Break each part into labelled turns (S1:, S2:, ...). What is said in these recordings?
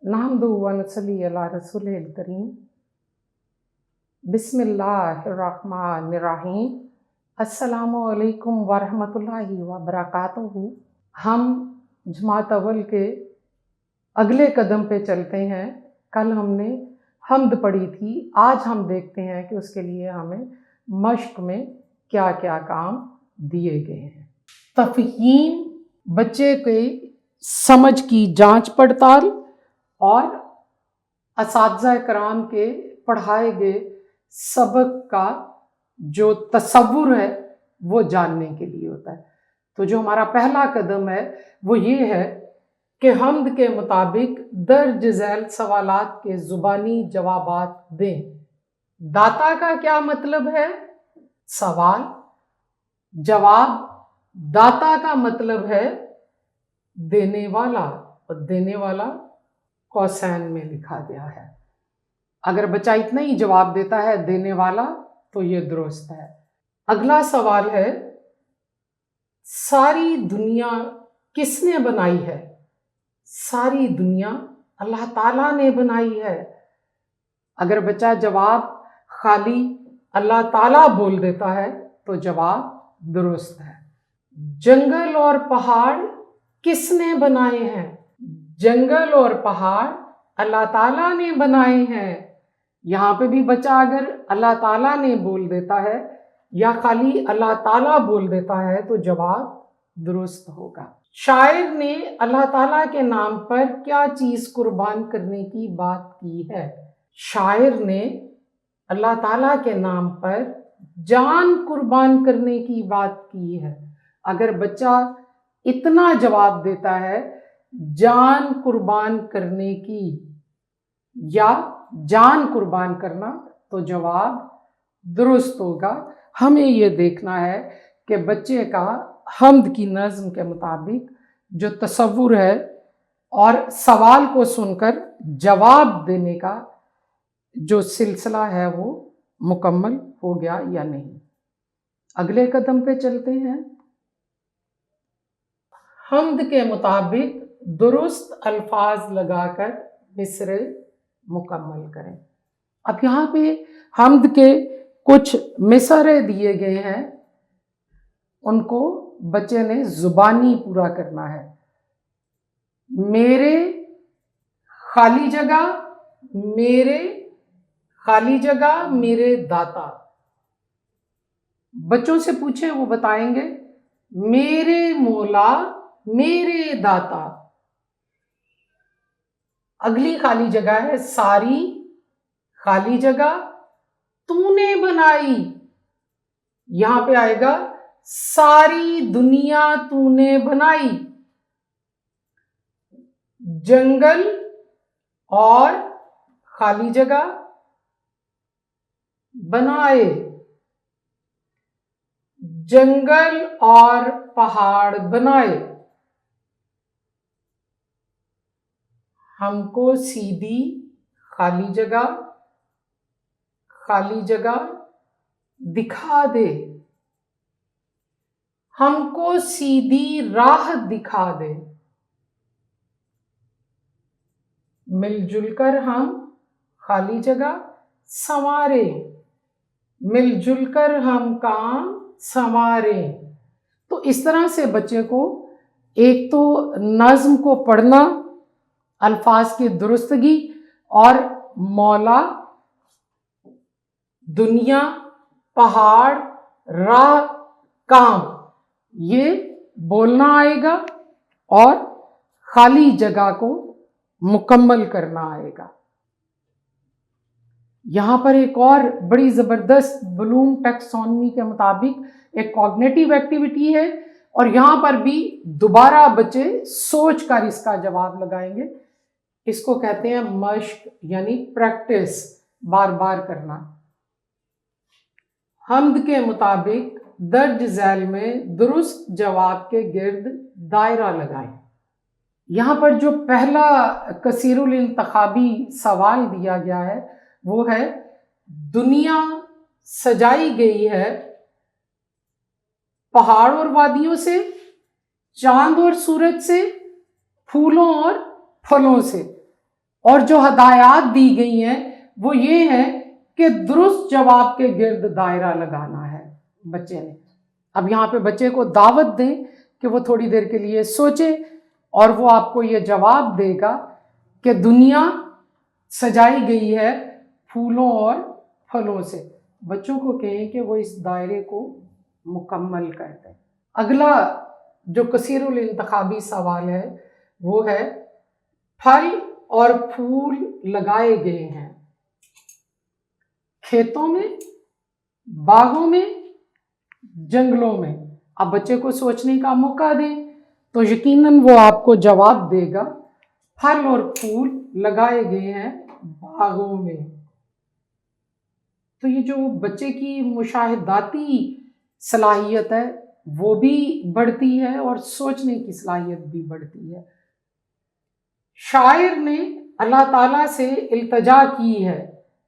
S1: नहमदुहु व नसल्ली अला रसूलिल करीम। बिस्मिल्लाहिर्रहमानिर्रहीम। अस्सलामु अलैकुम व रहमतुल्लाहि व बरकातुहू। हम जमात अव्वल के अगले कदम पे चलते हैं। कल हमने हम्द पढ़ी थी, आज हम देखते हैं कि उसके लिए हमें मश्क में क्या क्या काम दिए गए हैं। तफ़हीम, बच्चे के समझ की जांच पड़ताल और असातिज़ा कराम के पढ़ाए गए सबक का जो तसव्वुर है वो जानने के लिए होता है। तो जो हमारा पहला कदम है वो ये है कि हम्द के मुताबिक दर्ज झैल सवालात के ज़ुबानी जवाबात दें। दाता का क्या मतलब है? सवाल। जवाब, दाता का मतलब है देने वाला, और देने वाला कौसैन में लिखा गया है। अगर बच्चा इतना ही जवाब देता है देने वाला तो ये दुरुस्त है। अगला सवाल है, सारी दुनिया किसने बनाई है? सारी दुनिया अल्लाह ताला ने बनाई है। अगर बच्चा जवाब खाली अल्लाह ताला बोल देता है तो जवाब दुरुस्त है। जंगल और पहाड़ किसने बनाए हैं? जंगल और पहाड़ अल्लाह ताला ने बनाए हैं। यहाँ पे भी बच्चा अगर अल्लाह ताला ने बोल देता है या खाली अल्लाह ताला बोल देता है तो जवाब दुरुस्त होगा। शायर ने अल्लाह ताला के नाम पर क्या चीज़ कुर्बान करने की बात की है? शायर ने अल्लाह ताला के नाम पर जान कुर्बान करने की बात की है। अगर बच्चा इतना जवाब देता है जान कुर्बान करने की या जान कुर्बान करना तो जवाब दुरुस्त होगा। हमें ये देखना है कि बच्चे का हम्द की नज़्म के मुताबिक जो तसव्वुर है और सवाल को सुनकर जवाब देने का जो सिलसिला है वो मुकम्मल हो गया या नहीं। अगले कदम पे चलते हैं। हम्द के मुताबिक दुरुस्त अल्फाज लगाकर मिसरे मुकम्मल करें। अब यहाँ पे हम्द के कुछ मिसरे दिए गए हैं, उनको बच्चे ने जुबानी पूरा करना है। मेरे खाली जगह, मेरे खाली जगह, मेरे दाता। बच्चों से पूछें, वो बताएंगे मेरे मौला, मेरे दाता। अगली खाली जगह है सारी खाली जगह तूने बनाई। यहां पे आएगा सारी दुनिया तूने बनाई। जंगल और खाली जगह बनाए। जंगल और पहाड़ बनाए। हमको सीधी खाली जगह दिखा दे। हमको सीधी राह दिखा दे। मिलजुल कर हम खाली जगह संवारे। मिलजुल कर हम काम संवारे। तो इस तरह से बच्चे को एक तो नज़्म को पढ़ना, अल्फाज की दुरुस्तगी और मौला, दुनिया, पहाड़, राह, काम ये बोलना आएगा और खाली जगह को मुकम्मल करना आएगा। यहाँ पर एक और बड़ी ज़बरदस्त ब्लूम टैक्सोनॉमी के मुताबिक एक कॉग्निटिव एक्टिविटी है और यहाँ पर भी दोबारा बच्चे सोच कर इसका जवाब लगाएंगे। इसको कहते हैं मश्क यानी प्रैक्टिस, बार बार करना। हम्द के मुताबिक दर्ज झैल में दुरुस्त जवाब के गिर्द दायरा लगाएं। यहाँ पर जो पहला कसीरुल इंतखाबी सवाल दिया गया है वो है दुनिया सजाई गई है पहाड़ और वादियों से, चांद और सूरज से, फूलों और फलों से। اور جو ہدایات دی گئی ہیں وہ یہ ہے کہ درست جواب کے گرد دائرہ لگانا ہے بچے نے۔ اب یہاں پہ بچے کو دعوت دیں کہ وہ تھوڑی دیر کے لیے سوچے، اور وہ آپ کو یہ جواب دے گا کہ دنیا سجائی گئی ہے پھولوں اور پھلوں سے۔ بچوں کو کہیں کہ وہ اس دائرے کو مکمل کر دیں۔ اگلا جو کثیر الانتخابی سوال ہے وہ ہے پھل اور پھول لگائے گئے ہیں کھیتوں میں، باغوں میں، جنگلوں میں۔ اب بچے کو سوچنے کا موقع دیں تو یقیناً وہ آپ کو جواب دے گا پھل اور پھول لگائے گئے ہیں باغوں میں۔ تو یہ جو بچے کی مشاہداتی صلاحیت ہے وہ بھی بڑھتی ہے اور سوچنے کی صلاحیت بھی بڑھتی ہے۔ شاعر نے اللہ تعالیٰ سے التجا کی ہے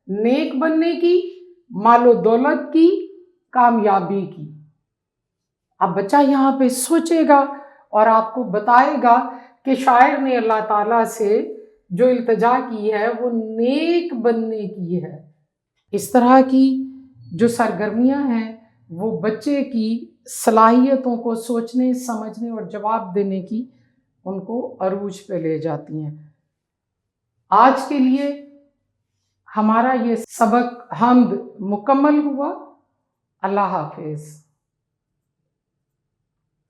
S1: نیک بننے کی، مال و دولت کی، کامیابی کی۔ اب بچہ یہاں پہ سوچے گا اور آپ کو بتائے گا کہ شاعر نے اللہ تعالیٰ سے جو التجا کی ہے وہ نیک بننے کی ہے۔ اس طرح کی جو سرگرمیاں ہیں وہ بچے کی صلاحیتوں کو سوچنے، سمجھنے اور جواب دینے کی ان کو عروج پہ لے جاتی ہیں۔ آج کے لیے ہمارا یہ سبق حمد مکمل ہوا۔ اللہ حافظ۔